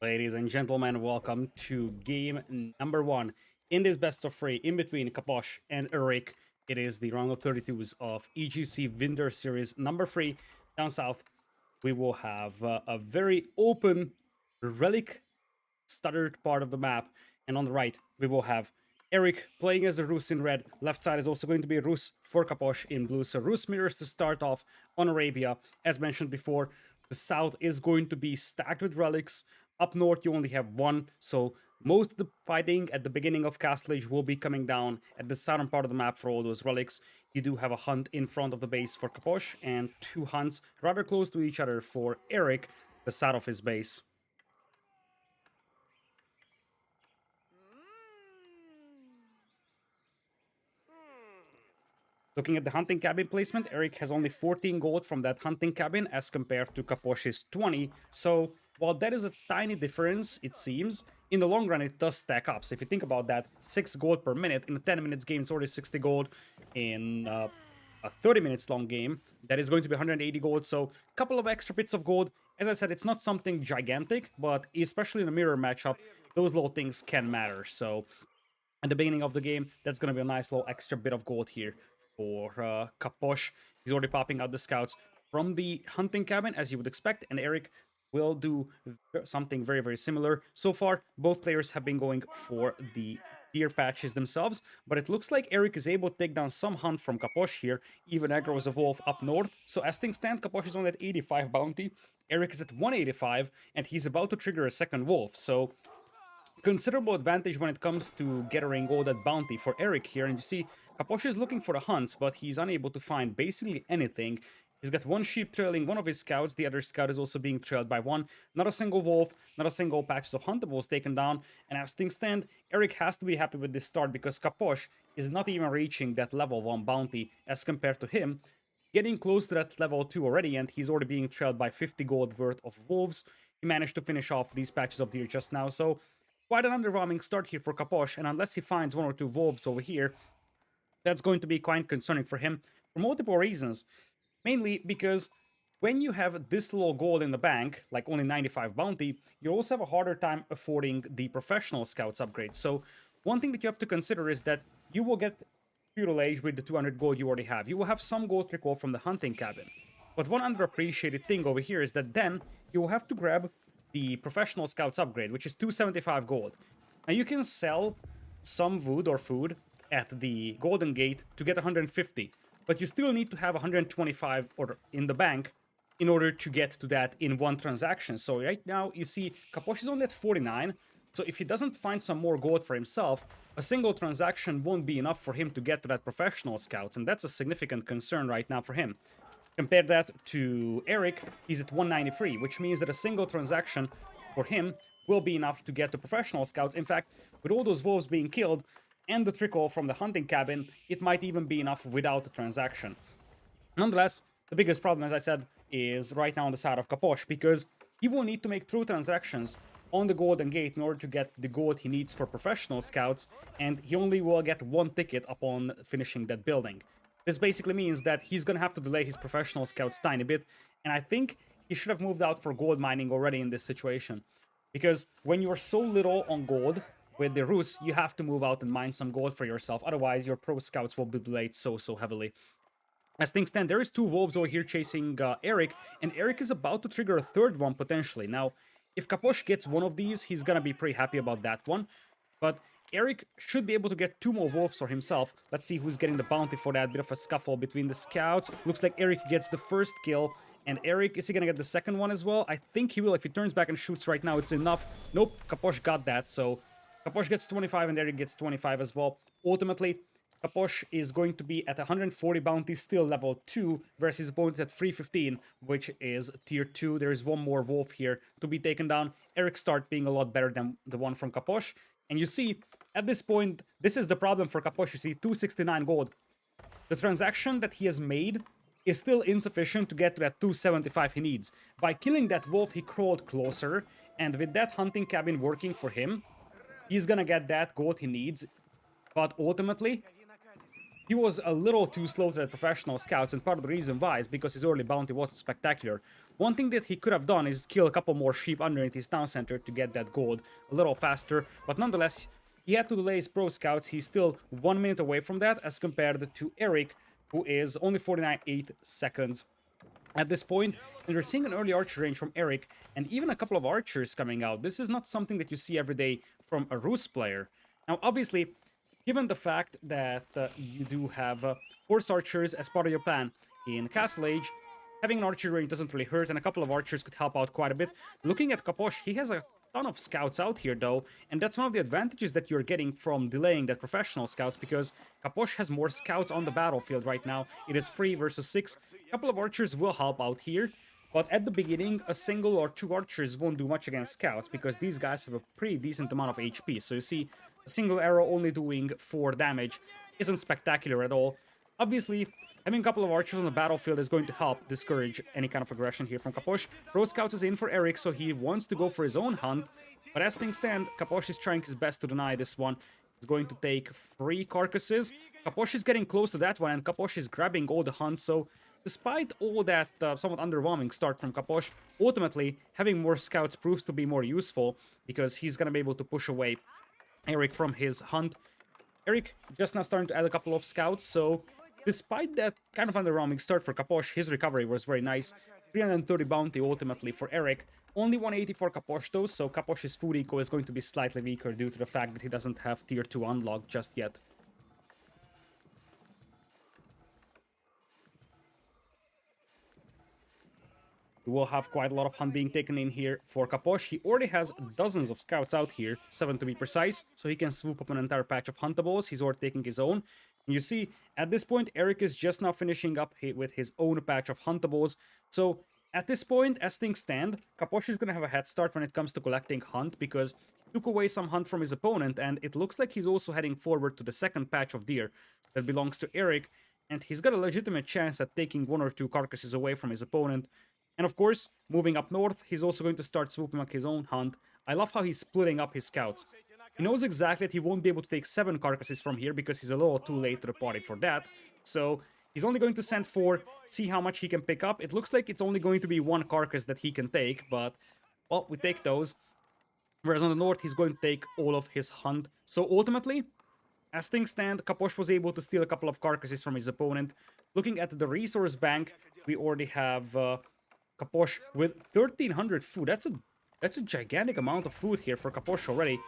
Ladies and gentlemen, welcome to game number one in this best of three in between Capoch and Erik. It is the round of 32s of EGC Winter Series number three. Down south, we will have a very open relic stuttered part of the map, and on the right, we will have Erik playing as a Rus in red. Left side is also going to be Rus for Capoch in blue. So Rus mirrors to start off on Arabia. As mentioned before, the south is going to be stacked with relics. Up north, you only have one, so most of the fighting at the beginning of Castle Age will be coming down at the southern part of the map for all those relics. You do have a hunt in front of the base for Capoch, and two hunts rather close to each other for Erik, the south of his base. Looking at the hunting cabin placement, Erik has only 14 gold from that hunting cabin as compared to Capoch's 20. So while that is a tiny difference, it seems, in the long run it does stack up. So if you think about that, 6 gold per minute in a 10 minutes game, it's already 60 gold. In a 30 minutes long game, that is going to be 180 gold. So a couple of extra bits of gold. As I said, it's not something gigantic, but especially in a mirror matchup, those little things can matter. So at the beginning of the game, that's going to be a nice little extra bit of gold here for Capoch. He's already popping out the scouts from the hunting cabin, as you would expect, and Erik will do something very, very similar. So far, both players have been going for the deer patches themselves, but it looks like Erik is able to take down some hunt from Capoch here, even aggro as a wolf up north. So as things stand, Capoch is only at 85 bounty, Erik is at 185, and he's about to trigger a second wolf. So considerable advantage when it comes to gathering all that bounty for Erik here. And you see, Capoch is looking for the hunts, but he's unable to find basically anything. He's got one sheep trailing one of his scouts. The other scout is also being trailed by one. Not a single wolf, not a single patches of huntables taken down. And as things stand, Erik has to be happy with this start because Capoch is not even reaching that level 1 bounty as compared to him. Getting close to that level 2 already, and he's already being trailed by 50 gold worth of wolves. He managed to finish off these patches of deer just now, so quite an underwhelming start here for Capoch, and unless he finds one or two wolves over here, that's going to be quite concerning for him for multiple reasons. Mainly because when you have this little gold in the bank, like only 95 bounty, you also have a harder time affording the professional scouts upgrade. So one thing that you have to consider is that you will get feudal age with the 200 gold you already have. You will have some gold recall from the hunting cabin. But one underappreciated thing over here is that then you will have to grab the professional scouts upgrade, which is 275 gold. Now you can sell some wood or food at the golden gate to get 150, but you still need to have 125 or in the bank in order to get to that in one transaction. So right now you see Capoch is only at 49, so if he doesn't find some more gold for himself, a single transaction won't be enough for him to get to that professional scouts, and that's a significant concern right now for him. Compare that to Erik, he's at 193, which means that a single transaction for him will be enough to get to professional scouts. In fact, with all those wolves being killed and the trickle from the hunting cabin, it might even be enough without the transaction. Nonetheless, the biggest problem, as I said, is right now on the side of Capoch, because he will need to make 2 transactions on the Golden Gate in order to get the gold he needs for professional scouts, and he only will get 1 ticket upon finishing that building. This basically means that he's gonna have to delay his professional scouts tiny bit, and I think he should have moved out for gold mining already in this situation. Because when you're so little on gold with the Rus, you have to move out and mine some gold for yourself, otherwise your pro scouts will be delayed so heavily. As things stand, there is 2 wolves over here chasing Erik, and Erik is about to trigger a third one potentially. Now, if Capoch gets one of these, he's gonna be pretty happy about that one. But Erik should be able to get 2 more wolves for himself. Let's see who's getting the bounty for that. Bit of a scuffle between the scouts. Looks like Erik gets the first kill. And Erik, is he gonna get the second one as well? I think he will. If he turns back and shoots right now, it's enough. Nope, Capoch got that. So Capoch gets 25 and Erik gets 25 as well. Ultimately, Capoch is going to be at 140 bounty, still level 2, versus his opponent at 315, which is tier 2. There is one more wolf here to be taken down. Erik start being a lot better than the one from Capoch. And you see, at this point, this is the problem for Capoch. You see, 269 gold. The transaction that he has made is still insufficient to get to that 275 he needs. By killing that wolf, he crawled closer, and with that hunting cabin working for him, he's gonna get that gold he needs. But ultimately, he was a little too slow to the professional scouts, and part of the reason why is because his early bounty wasn't spectacular. One thing that he could have done is kill a couple more sheep underneath his town center to get that gold a little faster, but nonetheless, he had to delay his pro scouts. He's still 1 minute away from that as compared to Erik, who is only 49.8 seconds at this point, and we're seeing an early archer range from Erik, and even a couple of archers coming out. This is not something that you see every day from a Rus player. Now, obviously, given the fact that you do have horse archers as part of your plan in Castle Age, having an archer range doesn't really hurt, and a couple of archers could help out quite a bit. Looking at Capoch, he has a ton of scouts out here though, and that's one of the advantages that you're getting from delaying that professional scouts, because Capoch has more scouts on the battlefield right now. It is 3 versus 6. A couple of archers will help out here, but at the beginning, a single or 2 archers won't do much against scouts, because these guys have a pretty decent amount of HP. So you see, a single arrow only doing 4 damage isn't spectacular at all. Obviously, having a couple of archers on the battlefield is going to help discourage any kind of aggression here from Capoch. Pro Scouts is in for Erik, so he wants to go for his own hunt. But as things stand, Capoch is trying his best to deny this one. He's going to take 3 carcasses. Capoch is getting close to that one, and Capoch is grabbing all the hunts. So despite all that somewhat underwhelming start from Capoch, ultimately, having more scouts proves to be more useful, because he's going to be able to push away Erik from his hunt. Erik just now starting to add a couple of scouts, so despite that kind of underwhelming start for Capoch, his recovery was very nice. 330 bounty ultimately for Erik. Only 180 for Capoch though, so Capoch's food eco is going to be slightly weaker due to the fact that he doesn't have tier 2 unlocked just yet. We will have quite a lot of hunt being taken in here for Capoch. He already has dozens of scouts out here, 7 to be precise, so he can swoop up an entire patch of huntables. He's already taking his own. And you see, at this point, Erik is just now finishing up with his own patch of huntables. So at this point, as things stand, Capoch is going to have a head start when it comes to collecting hunt, because he took away some hunt from his opponent, and it looks like he's also heading forward to the second patch of deer that belongs to Erik, and he's got a legitimate chance at taking 1 or 2 carcasses away from his opponent. And of course, moving up north, he's also going to start swooping up his own hunt. I love how he's splitting up his scouts. He knows exactly that he won't be able to take 7 carcasses from here because he's a little too late to the party for that. So he's only going to send 4, see how much he can pick up. It looks like it's only going to be 1 carcass that he can take, but, well, we take those. Whereas on the north, he's going to take all of his hunt. So ultimately, as things stand, Capoch was able to steal a couple of carcasses from his opponent. Looking at the resource bank, we already have Capoch with 1,300 food. That's a gigantic amount of food here for Capoch already.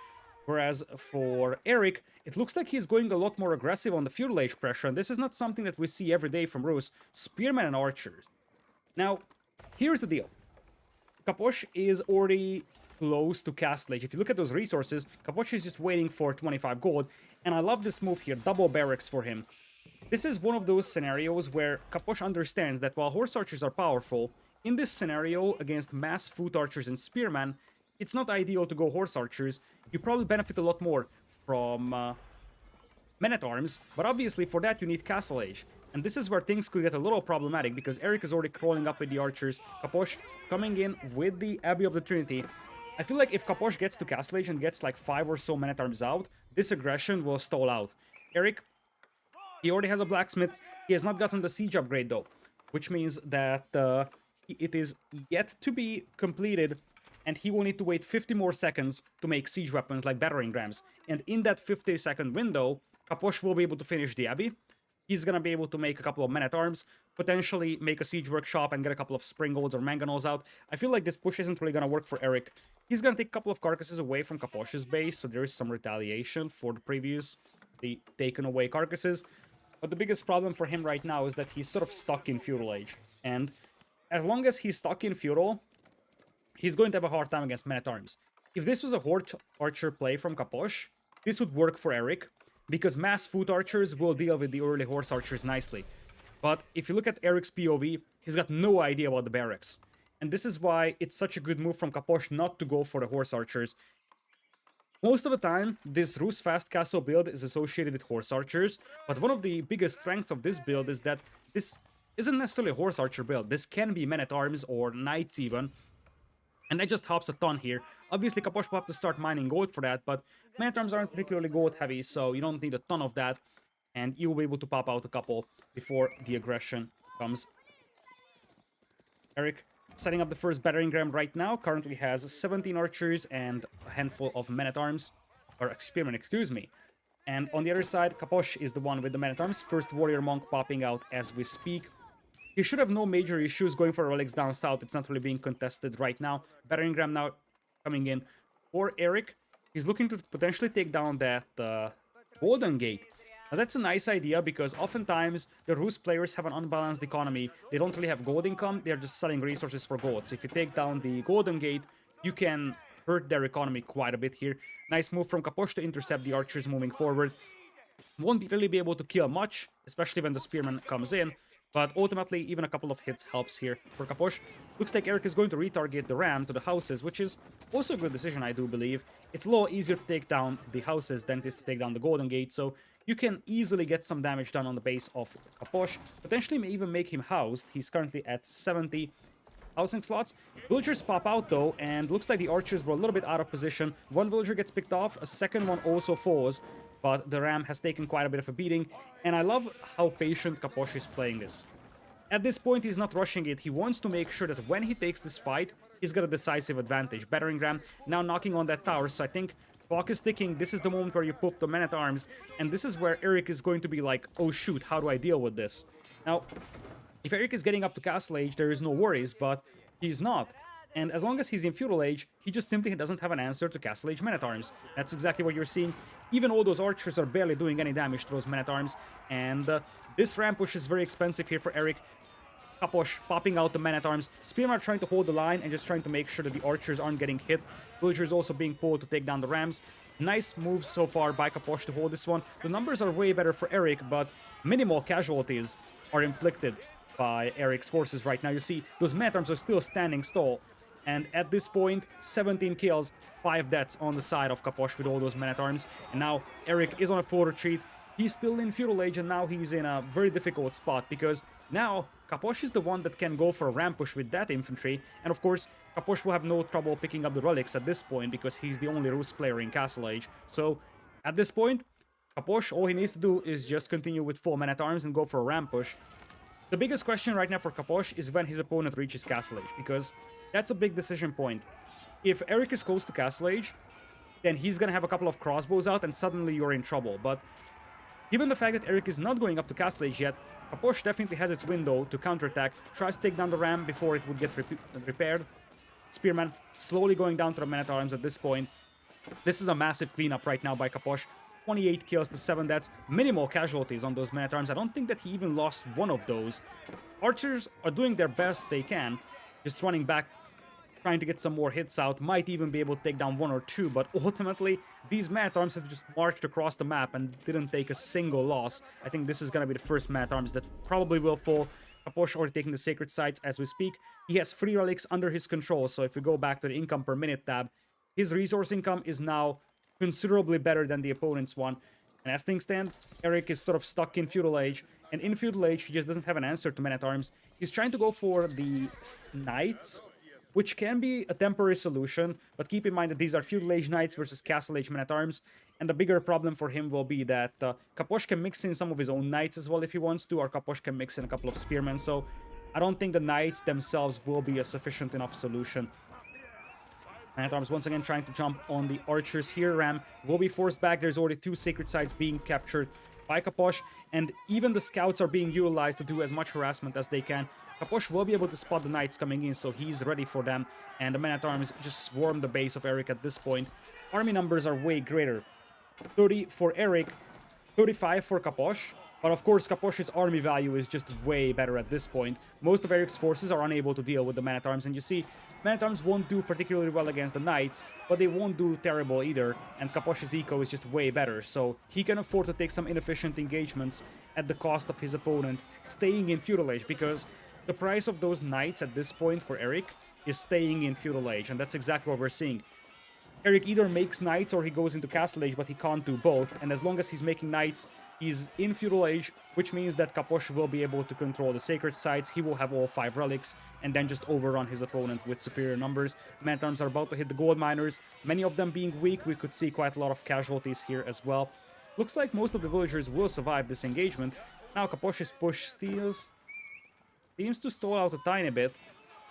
Whereas for Erik, it looks like he's going a lot more aggressive on the feudal age pressure, and this is not something that we see every day from Rus. Spearmen and archers. Now, here's the deal. Capoch is already close to Castle Age. If you look at those resources, Capoch is just waiting for 25 gold, and I love this move here, double barracks for him. This is one of those scenarios where Capoch understands that while horse archers are powerful, in this scenario, against mass foot archers and spearmen, it's not ideal to go horse archers. You probably benefit a lot more from men-at-arms, but obviously for that you need Castle Age. And this is where things could get a little problematic, because Erik is already crawling up with the archers. Capoch coming in with the Abbey of the Trinity. I feel like if Capoch gets to Castle Age and gets like 5 or so men-at-arms out, this aggression will stall out. Erik, he already has a blacksmith. He has not gotten the siege upgrade though, which means that it is yet to be completed, and he will need to wait 50 more seconds to make siege weapons like battering rams. And in that 50-second window, Capoch will be able to finish the Abbey. He's gonna be able to make a couple of men-at-arms, potentially make a siege workshop and get a couple of springolds or mangonels out. I feel like this push isn't really gonna work for Erik. He's gonna take a couple of carcasses away from Capoch's base, so there is some retaliation for the previous, the taken away carcasses. But the biggest problem for him right now is that he's sort of stuck in feudal age. And as long as he's stuck in feudal, he's going to have a hard time against men-at-arms. If this was a horse archer play from Capoch, this would work for Erik, because mass foot archers will deal with the early horse archers nicely. But if you look at Erik's POV, he's got no idea about the barracks. And this is why it's such a good move from Capoch not to go for the horse archers. Most of the time, this Rus Fast Castle build is associated with horse archers, but one of the biggest strengths of this build is that this isn't necessarily a horse archer build. This can be men-at-arms or knights even, and that just helps a ton here. Obviously, Capoch will have to start mining gold for that, but men-at-arms aren't particularly gold heavy, so you don't need a ton of that. and you'll be able to pop out a couple before the aggression comes. Erik, setting up the first battering ram right now, currently has 17 archers and a handful of men-at-arms, or spearmen, excuse me. And on the other side, Capoch is the one with the men-at-arms, first warrior monk popping out as we speak. He should have no major issues going for relics down south. It's not really being contested right now. Battering ram now coming in for Erik. He's looking to potentially take down that Golden Gate. Now that's a nice idea because oftentimes the Rus players have an unbalanced economy. They don't really have gold income, they're just selling resources for gold. So if you take down the Golden Gate, you can hurt their economy quite a bit here. Nice move from Capoch to intercept the archers moving forward. Won't really be able to kill much, especially when the spearman comes in, but ultimately even a couple of hits helps here for Capoch. Looks like Erik is going to retarget the ram to the houses, which is also a good decision, I do believe. It's a little easier to take down the houses than it is to take down the Golden Gate, so you can easily get some damage done on the base of Capoch. Potentially may even make him housed. He's currently at 70 housing slots. Villagers pop out though, and looks like the archers were a little bit out of position. One villager gets picked off, a second one also falls, but the ram has taken quite a bit of a beating, and I love how patient Capoch is playing this. At this point, he's not rushing it. He wants to make sure that when he takes this fight, he's got a decisive advantage. Battering ram now knocking on that tower, so I think clock is ticking. This is the moment where you pop the men-at-arms, and this is where Erik is going to be like, oh shoot, how do I deal with this? Now, if Erik is getting up to Castle Age, there is no worries, but he's not. And as long as he's in Feudal Age, he just simply doesn't have an answer to Castle Age men-at-arms. That's exactly what you're seeing. Even all those archers are barely doing any damage to those men-at-arms, and this ramp push is very expensive here for Erik. Capoch popping out the men-at-arms. Spearmen are trying to hold the line and just trying to make sure that the archers aren't getting hit. Villagers also being pulled to take down the rams. Nice moves so far by Capoch to hold this one. The numbers are way better for Erik, but minimal casualties are inflicted by Erik's forces right now. You see, those men-at-arms are still standing tall. And at this point, 17 kills, 5 deaths on the side of Capoch with all those men-at-arms. And now Erik is on a full retreat. He's still in Feudal Age, and now he's in a very difficult spot, because now Capoch is the one that can go for a ramp push with that infantry, and of course, Capoch will have no trouble picking up the relics at this point, because he's the only Rus player in Castle Age. So, at this point, Capoch, all he needs to do is just continue with full men-at-arms and go for a ramp push. The biggest question right now for Capoch is when his opponent reaches Castle Age, because that's a big decision point. If Erik is close to Castle Age, then he's gonna have a couple of crossbows out, and suddenly you're in trouble, but given the fact that Erik is not going up to Castle Age yet, Capoch definitely has its window to counterattack, tries to take down the ram before it would get repaired. Spearman slowly going down to the men-at-arms at this point. This is a massive cleanup right now by Capoch. 28 kills to 7 deaths, minimal casualties on those men-at-arms. I don't think that he even lost one of those. Archers are doing their best they can, just running back, trying to get some more hits out, might even be able to take down 1 or 2, but ultimately, these men-at-arms have just marched across the map and didn't take a single loss. I think this is gonna be the first men-at-arms that probably will fall. Capoch already taking the sacred sites as we speak. He has 3 relics under his control, so if we go back to the income per minute tab, his resource income is now considerably better than the opponent's one. And as things stand, Erik is sort of stuck in Feudal Age, and in Feudal Age, he just doesn't have an answer to men-at-arms. He's trying to go for the Knights, which can be a temporary solution, but keep in mind that these are Feudal Age Knights versus Castle Age men-at-arms, and the bigger problem for him will be that Capoch can mix in some of his own Knights as well if he wants to, or Capoch can mix in a couple of Spearmen, so I don't think the Knights themselves will be a sufficient enough solution. Men-at-arms once again trying to jump on the archers here. Ram will be forced back. There's already 2 sacred sites being captured by Capoch, and even the scouts are being utilized to do as much harassment as they can. Capoch will be able to spot the knights coming in, so he's ready for them, and the men-at-arms just swarm the base of Erik at this point. Army numbers are way greater. 30 for Erik, 35 for Capoch, but of course Capoch's army value is just way better at this point. Most of Erik's forces are unable to deal with the men-at-arms, and you see, men-at-arms won't do particularly well against the knights, but they won't do terrible either, and Capoch's eco is just way better, so he can afford to take some inefficient engagements at the cost of his opponent staying in Feudal Age, because the price of those knights at this point for Erik is staying in Feudal Age, and that's exactly what we're seeing. Erik either makes knights or he goes into Castle Age, but he can't do both, and as long as he's making knights, he's in Feudal Age, which means that Capoch will be able to control the sacred sites, he will have all 5 relics, and then just overrun his opponent with superior numbers. Men-at-arms are about to hit the gold miners, many of them being weak. We could see quite a lot of casualties here as well. Looks like most of the villagers will survive this engagement. Now Capoch's push seems to stall out a tiny bit,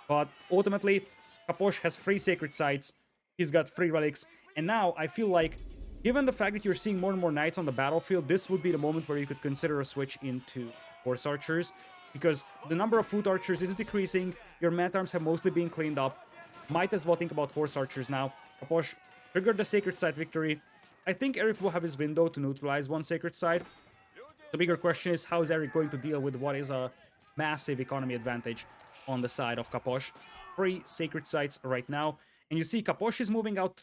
but ultimately, Capoch has 3 sacred sites, he's got 3 relics, and now I feel like, given the fact that you're seeing more and more knights on the battlefield, this would be the moment where you could consider a switch into horse archers, because the number of foot archers is decreasing, your man-at-arms have mostly been cleaned up, might as well think about horse archers now. Capoch triggered the sacred site victory. I think Erik will have his window to neutralize one sacred site. The bigger question is, how is Erik going to deal with what is a massive economy advantage on the side of Capoch? 3 sacred sites right now, and you see Capoch is moving out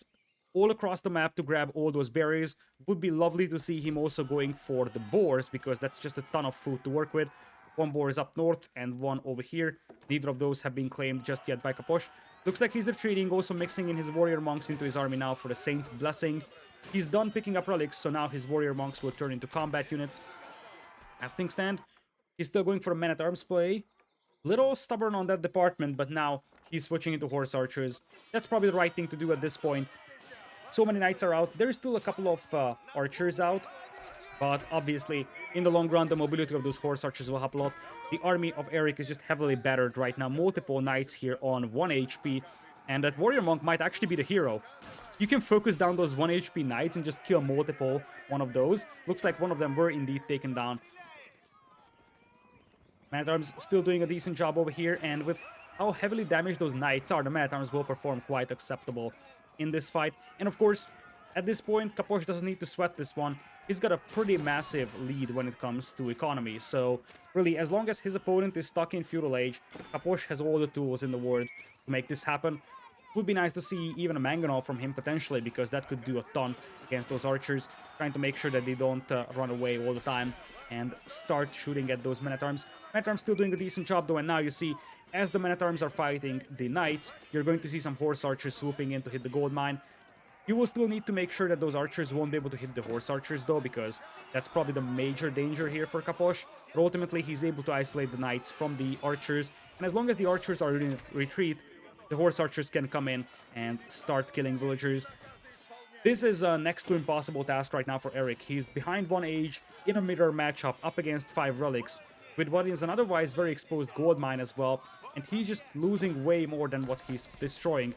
all across the map to grab all those berries. Would be lovely to see him also going for the boars, because that's just a ton of food to work with. One boar is up north and one over here. Neither of those have been claimed just yet by Capoch. Looks like he's retreating, also mixing in his warrior monks into his army now for the Saint's Blessing. He's done picking up relics, so now his warrior monks will turn into combat units. As things stand, he's still going for a man-at-arms play. Little stubborn on that department, but now he's switching into horse archers. That's probably the right thing to do at this point. So many knights are out. There's still a couple of archers out, but obviously, in the long run, the mobility of those horse archers will help a lot. The army of Erik is just heavily battered right now. Multiple knights here on 1 HP, and that warrior monk might actually be the hero. You can focus down those 1 HP knights and just kill multiple one of those. Looks like one of them were indeed taken down. Man-at-arms still doing a decent job over here, and with how heavily damaged those knights are, the Man-at-arms will perform quite acceptable in this fight. And of course, at this point, Capoch doesn't need to sweat this one. He's got a pretty massive lead when it comes to economy, so really, as long as his opponent is stuck in Feudal Age, Capoch has all the tools in the world to make this happen. Would be nice to see even a Mangonel from him potentially, because that could do a ton against those archers, trying to make sure that they don't run away all the time and start shooting at those men-at-arms. Men-at-arms still doing a decent job though, and now you see, as the men-at-arms are fighting the knights, you're going to see some horse archers swooping in to hit the gold mine. You will still need to make sure that those archers won't be able to hit the horse archers though, because that's probably the major danger here for Capoch. But ultimately, he's able to isolate the knights from the archers, and as long as the archers are in retreat, the horse archers can come in and start killing villagers. This is a next to impossible task right now for Erik. He's behind 1 age in a mirror matchup up against 5 relics, with what is an otherwise very exposed gold mine as well, and he's just losing way more than what he's destroying.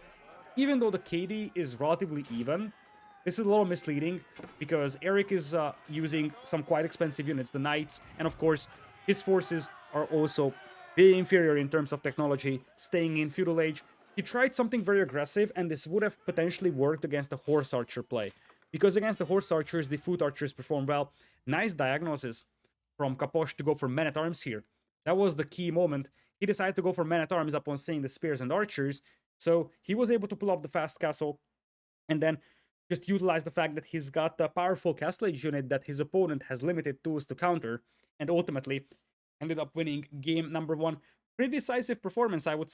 Even though the KD is relatively even, this is a little misleading, because Erik is using some quite expensive units, the knights, and of course, his forces are also way inferior in terms of technology, staying in Feudal Age. He tried something very aggressive, and this would have potentially worked against the horse archer play, because against the horse archers, the foot archers perform well. Nice diagnosis from Capoch to go for men-at-arms here. That was the key moment. He decided to go for men-at-arms upon seeing the spears and archers, so he was able to pull off the fast castle, and then just utilize the fact that he's got a powerful castle age unit that his opponent has limited tools to counter, and ultimately ended up winning game number 1. Pretty decisive performance, I would